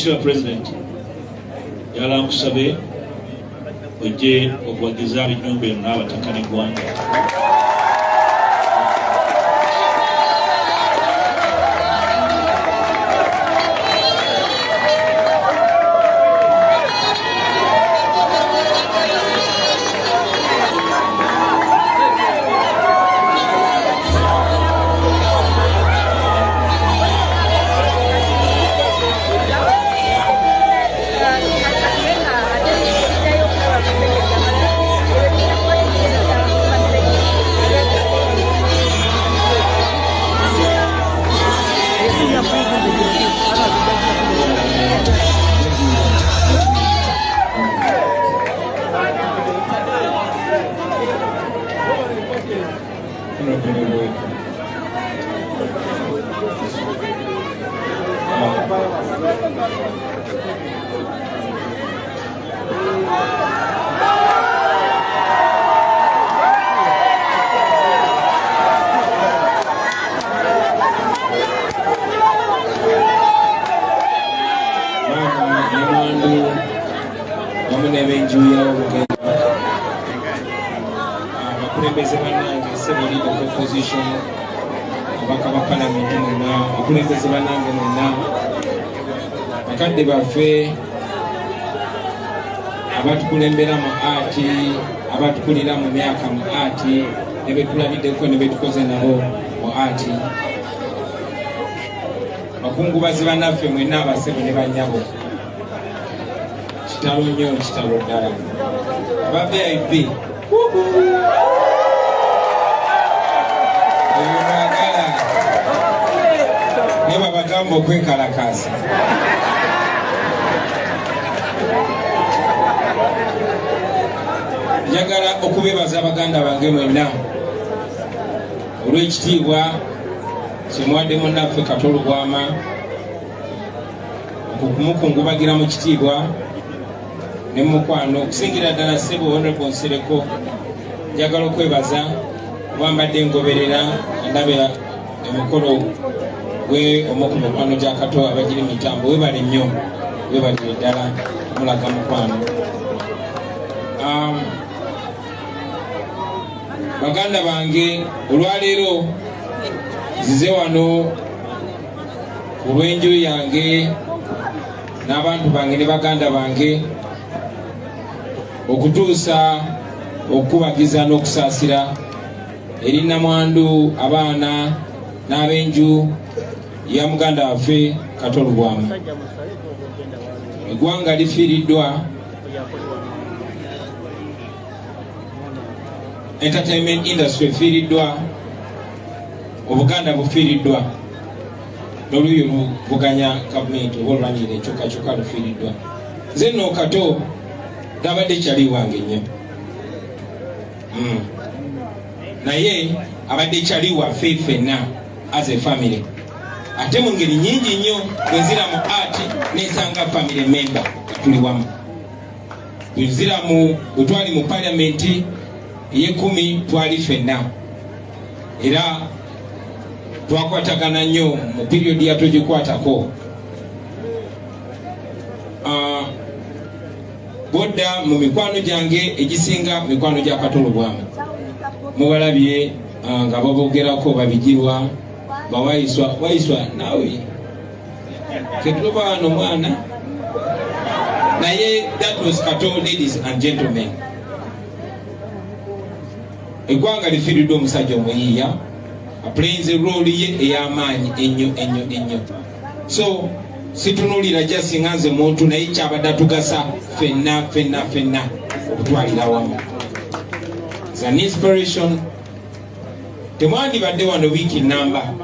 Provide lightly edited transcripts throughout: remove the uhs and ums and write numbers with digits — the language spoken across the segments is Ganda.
Mr. President, yala nkusabe ojje okuwagiza enyumba eno n'abataka n'eggwanga. Bakadde baffe abatukulembera mu ati abatukulira mu myaka mu ati ne betulabiddeko ne betukoze nabo mu ati bakungubazi bannaffe mwenna abasebo ne bannyabo kitalo nnyo kitalo ddala aba VIP ebibagala ne babagamba okwekalakaasa njagala okubebaza abaganda bange mwenna olw'ekitiibwa kyemuwadde munnaffe Kato Lubwama okumukungubagira mu kitiibwa ne mukwano okusingira ddala ssebo Hon Nsereko. Njagala okwebaza wambadde ngoberera ndabira emikolo gwe omu ku mikwano gya Kato abagiri mitambo webale nnyo webalire ddala mulaga mukwano. Baganda bange olwaleero zize wano ku lw'enju yange n'abantu bange ne baganda bange okutuusa okubagiza n'okusaasira eri nnamwandu abaana n'ab'enju ya muganda waffe Kato Lubwama. Eggwanga lifiiriddwa, entertainment industry efiiriddwa, obuganda bufiiriddwa, n'oluuyi oluvuganya gavumenti oba olulwanirira enkyukakyuka lufiiriddwa. Nze nno Kato tabadde kyali wange nnyo, naye abadde kyali waffe ffenna as a family. Ate mu ngeri nnyingi nnyo bwenzira mu ati nesanga family member tuli wamu. Bwenzira bwe twali mu parliamenti ey'ekumi twali ffenna, era twakwatagana nnyo mu periodi yatogikwatako. Bodda mu mikwano gyange egisinga mikwano gya Kato Lubwama mubalabye nga babogerako babigirwa bawayiswa nawe ketuloba wano mwana naye that was Kato. Ladies and gentlemen, eggwanga lifiiriddwa omusajja omuyiiya aplayinze role ye ey'amaanyi ennyo. So situnuulira jasinga nze muntu naye kyabadde atugasa ffenna okutwalira wamu. It's an inspiration. Temwandibadde wano wiiki namba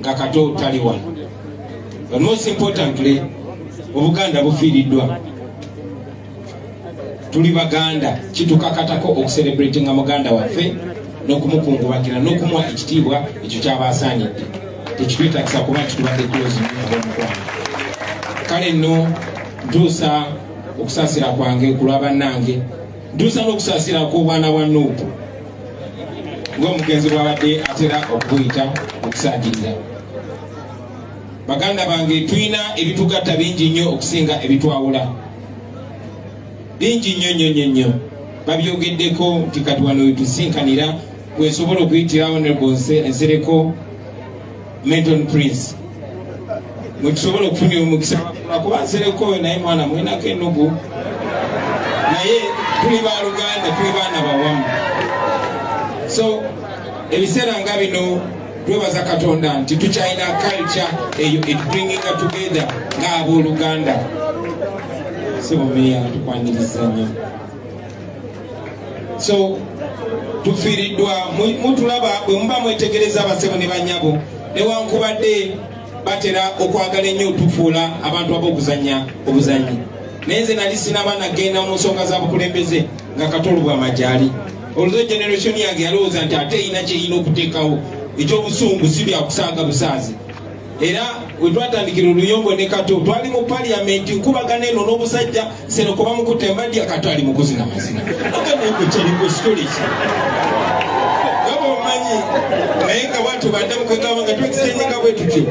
nga Kato tali wano. But most importantly, obuganda bufiiriddwa. Tuli baganda, kitukakatako okucelebratinga muganda waffe n'okumukungubagira n'okumuwa ekitiibwa ekyo ky'abaasaanidde. Tekitwetagisa kuba titubadde close n'omukwano. Kale nno ntuusa okusaasira kwange ku lwa bannange, ntuusa n'okusaasira kw'obwana bwa Nup ng'omugenzi bw'abadde atera okuyita okusaagirira. baganda bange tulina ebitugatta bingi nnyo okusinga ebitwawula bingi nnyo babyogeddeko nti kati wano wetusinkanira wesobola okuyitira Honorable Nsereko Menton Prince mwetusobola okufunira omukisa kuba Nsereko oyo naye mwana mwenako ennugu naye tuli baluganda tuli baana bawamu. So ebiseera nga bino twebaza Katonda nti tukyalina culture eyo bringing together ng'abooluganda. Sibumeya tukwaniriza nnyo. So tufiiriddwa mutulaba bwe muba mwetegereza abasebo ne bannyabo newankubadde batera okwagala ennyo otufuula abantu ab'okuzannya obuzannyi. Naye nze nali sinaba nagenda mu nsonga za bukulembeze nga Kato Lubwama gyali. Olwo generation yange yalowooza nti ate erina kyerina okuteekawo ekyobusungu si byakusaaga busaazi. Era we twatandikira oluyombo ne Kato twali mu parliament nkubagana eno n'obusajja Nsereko bamukutte mbadya Kato ali mukuzina mazina aganeko kiriko storage gabo omanyi naye nga watu baddamu kwegamba nga twekisenyiga bwe tutyo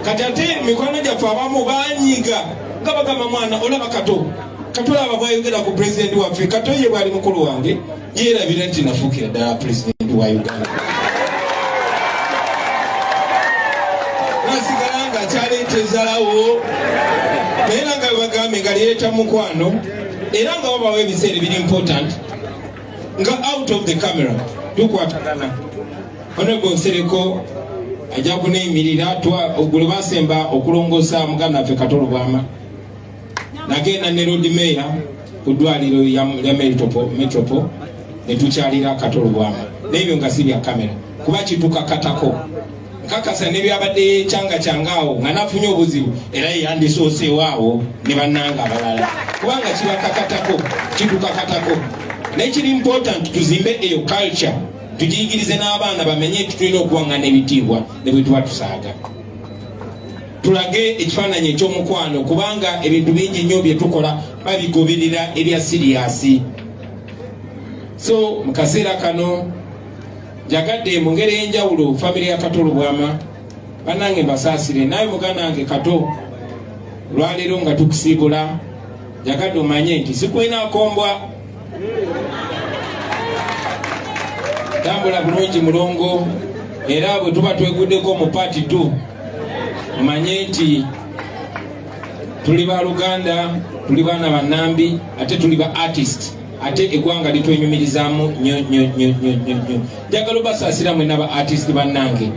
kati ate mikwano gyaffe abamu banyiga nga bagamba mwana olaba Kato laba bwayogera ku president waffe Kato ye bwali mukulu wange yeerabira nti nafuukira ddala president wa Uganda. Kyaleetezalawo naye nga bagambe nga lireeta mukwano era nga babawo ebiseera biri important nga out of the camera tukwatagana. Honorable Nsereko ajja kuneeyimirira oggulo basemba okulongoosa muganda waffe Kato Lubwama nagenda ne road mayor ku ddwaliro ya Metropo ne tukyalira Kato Lubwama n'ebyo nga si bya kamera kuba kitukakatako kakasa nebyabadde kyangaawo nga nafunye obuzibu era yandisooseewaawo ne bannanga abalala kubanga kibakakatako kitukakatako. Naye kiri important tuzimbe eyo culture tugiyigirize n'abaana bamenye tulina okuwaŋŋana ebitiibwa ne bwe tuba tusaaga. Tulage ekifaananyi ekyomukwano kubanga ebintu bingi nnyo bye tukola babigoberera ebya siriyasi. So mu kaseera kano jagadde mu ngeri ey'enjawulo family ya Kato Lubwama bannange mbasaasire naye muganda wange Kato lwaleero nga tukusiibula jagadde omanye nti sikulina akombwa tambula bulungi mulongo era bwe tuba tweguddeko mu paati 2 omanye nti tuli baluganda tuli baana bannambi ate tuli ba artist ate eggwanga litwenyumirizaamu nnyo. Njagala obasaasira mwena ba artist bannange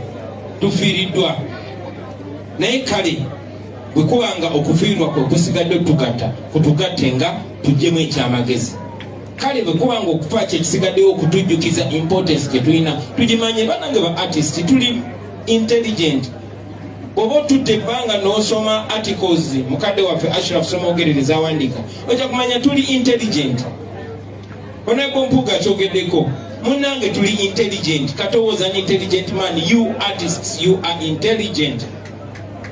tufiiriddwa naye kale bwe kubanga okufiirwa kwe kusigadde kutugatte nga tuggyemu ekyamagezi. Kale bwe kubanga okufa kyekisigaddewo okutujjukiza importance gye tulina tugimanye bannange ba artist tuli intelligent. Bw'oba otudde ebbanga n'osoma articles mukadde waffe Ashraf Somogerereza awandiika ojja kumanya tuli intelligent. Honorable Mpuga kyogeddeko munnange tuli intelligent. Kato was an intelligent man. You artists, you are intelligent.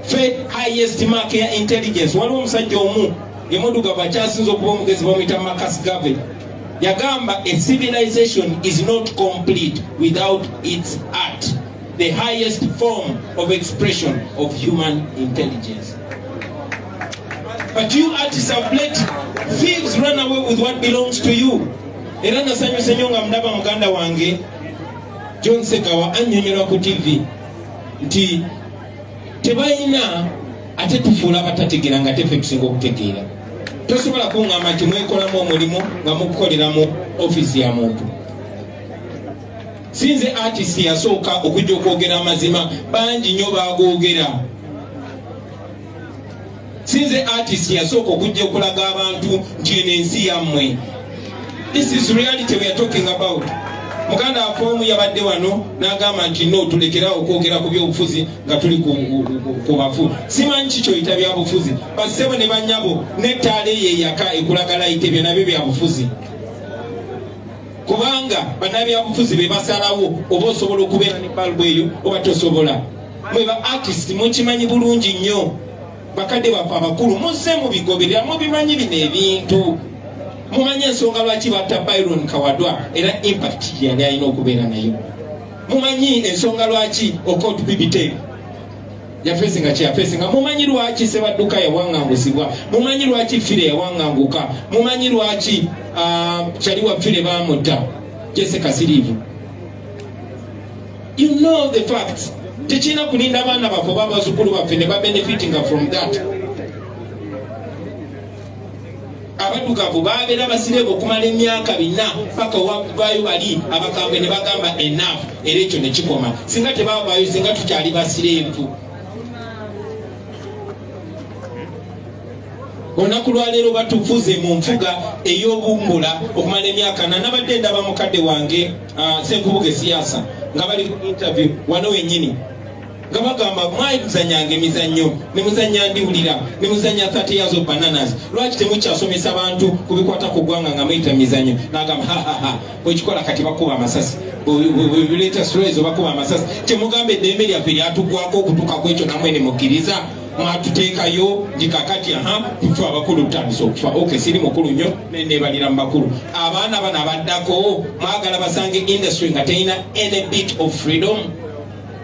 Fe highest mark ya intelligence. Waliwo omusajja omu emuddugavu akyasinza okuba omugezi bamuyita Marcus Garvey yagamba a civilization is not complete without its art, the highest form of expression of human intelligence. But you artists have let thieves run away with what belongs to you. Era nasanyuse nnyo nga mundaba muganda wange John Sekawa annyonnyola ku TV nti tebalina ate tufuula abatategeera nga teffe tusinga okutegeera. Tosobola kuŋŋamba nti mwekolamu omulimu nga mukukolera mu ofisi ya muntu. Sinze artist yasooka okujja okwogera amazima bangi nnyo bagoogera. Sinze artist yasooka okujja okulaga abantu nti eno ensi yammwe. This is reality we are talking about. Muganda afomu yabadde wano n'agamba nti no tulekera okwogera ku byobufuzi nga tuli ku bafu. Simanyi kikyo yita byabufuzi. Basebo ne bannyabo n'ettaala ye yaka ekulagala yite nabyo byabufuzi. Kubanga bannabyabufuzi be basalawo oba osobola okubeera ne balbu eyo oba tosobola. Mwe ba artist mukimanyi bulungi nnyo. Bakadde baffe abakulu muzze mubigoberera mubimanyi bino ebintu. Mumanyi ensonga lwaki batta Byron Kawadwa era impact yali alina okubeera nayo. Mumanyi ensonga lwaki Okot Bibiteri ya fesinga kya fesinga mumanyi lwaki Sebadduka yawangangusibwa mumanyi lwaki Fire yawanganguka mumanyi lwaki kyali wa Fire bamutta Jesse Kasirivu. You know the facts. Tekina kulinda abaana baffe babazukulu baffe ne benefiting from that. Abaddugavu babeera basirebo okumala emyaka 4 paka wabayo bali abakambwe ne bagamba enough era ekyo ne kikoma singa tebabayo singa tukyali basirevu. Olunaku lwa leero batufuze mu nfuga ey'obumbula okumala emyaka 4. Nabadde ndaba mukadde wange Ssenkubuge Siasa nga bali ku interview wano wennyini nga bagamba mwayizanyanga emizannyo ne muzannya ndiwulira ne muzannya 30 years of bananas lwaki temukyasomesa abantu ku bikwata ku ggwanga nga muyita mizannyo n'agamba bwekikola kati bakuba amasasi bireeta stories bakuba amasasi temugambe eddembe lyaffe lyatugwako okutuuka ku ekyo namwe ne mukkiriza mwatuteekayo ndikakati tufe abakulu tutandise okufa okay siri mukulu nnyo nebalira mu bakulu abaana bano abaddako mwagala basange industry nga terina any bit of freedom.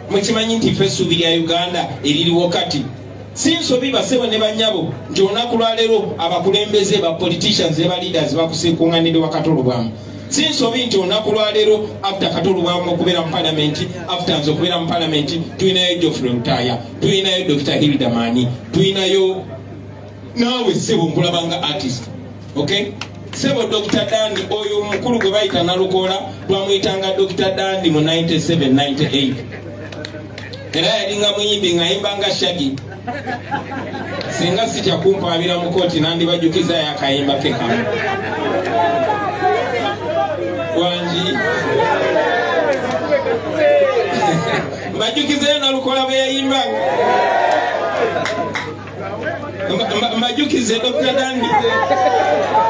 Mukimanyi nti ffe essuubi lya Uganda eririwo kati si nsobi basebo ne bannyabo nti olunaku lwa leero abakulembeze ba politicians ne ba leaders bakusikunganidde wa Kato Lubwama. Si nsobi nti olunaku lwa leero after Kato Lubwama okubeera mu parliament after nze okubeera mu parliament tulinayo Geoffrey Lutaya tulinayo Dr. Hilda Mani tulinayo naawe sebo nkulabanga artist okay sebo Dr. Dandi oyo mukulu gwe bayita Nalukoola twamuyitanga Dr. Dandi mu 97-98 era yalinga muyimbi ng'ayimbanga Shaggy singa sitya kumpaabira mu kooti nandibajukiza yakayimba ke kamu wangi mbajukizeyo Nalukoola bwe yayimbanga mbajukize Dr. Dandi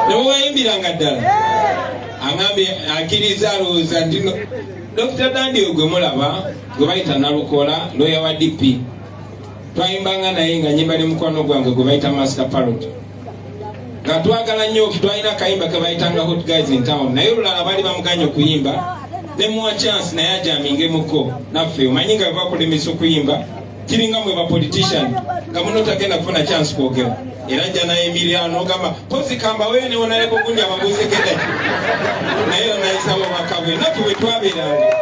ne wayimbiranga ddala aŋambye akkiriza alowooza ndino Dr. Dandi ogwe mulaba gwe bayita Nalukoola lawyer wa DP twayimbanga naye nga nyimba ne mukwano gwange gwe bayita Master Parrot nga twagala nnyo twalina akayimba ke bayitanga Hot Guys in Town naye olulala bali bamuganya okuyimba ne muwa chance naye ajamingemuko naffe omanyi nga bakulemesa okuyimba kiringa mwe ba politician nga muno tagenda kufuna chance kwogera era jja naye Emiliano ogamba pozi kamba wewe ne wonaleko gundi ababuuze genda naye nayisabo bakabwe naffe we twabeeranga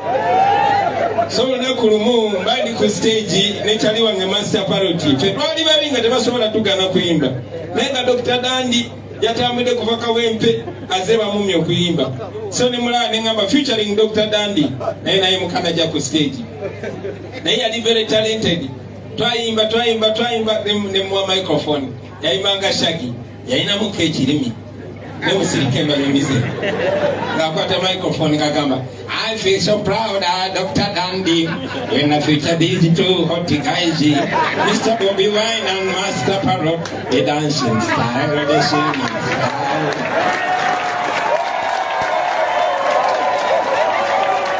so olunaku lumu mbali ku stage nekyali wange Master Parrot ffe twali babi nga tebasobola tugana kuyimba naye nga Dr. Dandi yatambudde kuva Kawempe aze bamumye okuyimba so ne mulaba ne ngamba featuring Dr. Dandi naye mukanaja ku stage naye yali very talented twayimba ne muwa microphone yayimbanga Shaggy yayinamuko ekirimi ne musirike mbanyumize ng'akwata microphone ng'agamba I feel so proud Dr. Dandi when I feature these two hot guys Mr. Bobi Wine and Master Parrot the dancing style the singing style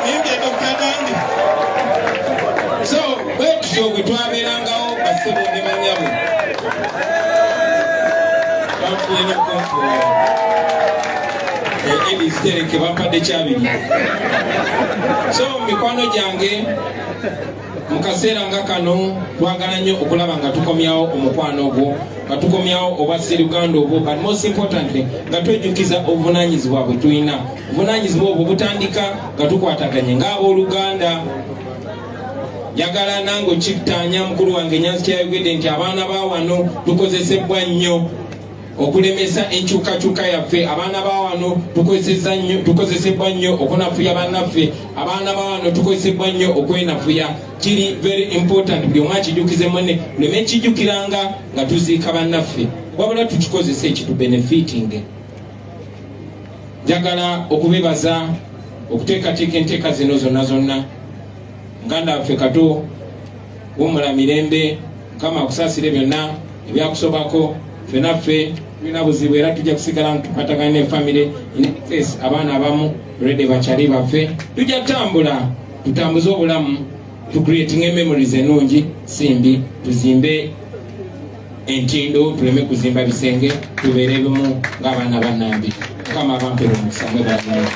Nibye Dr. Dandi so wetyo gwe twabeerangawo basebo ne banyabo bafuye n'okunfuuya Nsereko bampadde kyabiri so mikwano gyange mu kaseera nga kano twagala nnyo okulaba nga tukomyawo omukwano ogwo nga tukomyawo obwa Sseruganda obwo but most importantly nga twejjukiza obuvunaanyizibwa bwe tulina obuvunaanyizibwa obwo butandika nga tukwataganye ng'abooluganda yagala nange okikitaanya mukulu wange Nyanzi kyayogedde nti abaana ba wano tukozesebwa nnyo okulemesa enkyukakyuka yaffe abaana ba wano tukozesebwa nnyo okunafuya bannaffe abaana ba wano tukozesebwa nnyo okwenafuya kiri very important buli omu akijjukize mwene tuleme ekijjukiranga nga tuziika bannaffe wabula tukikozesa ekitubenefiting njagala okubebaza okuteekateeka enteeka zino zonna muganda waffe Kato wumula mirembe Mukama akusaasire byonna ebyakusobako fenaffe tulina buzibu era tujja kusigala tukwatagana ne family in case abaana abamu rede bakyali baffe tujja tutambula tutambuze obulamu to creating memories ennungi simbi tuzimbe entindo tuleme kuzimba bisenge tubeere bimu ng'abaana bannambi Mukama abampere omukisa mwe balamu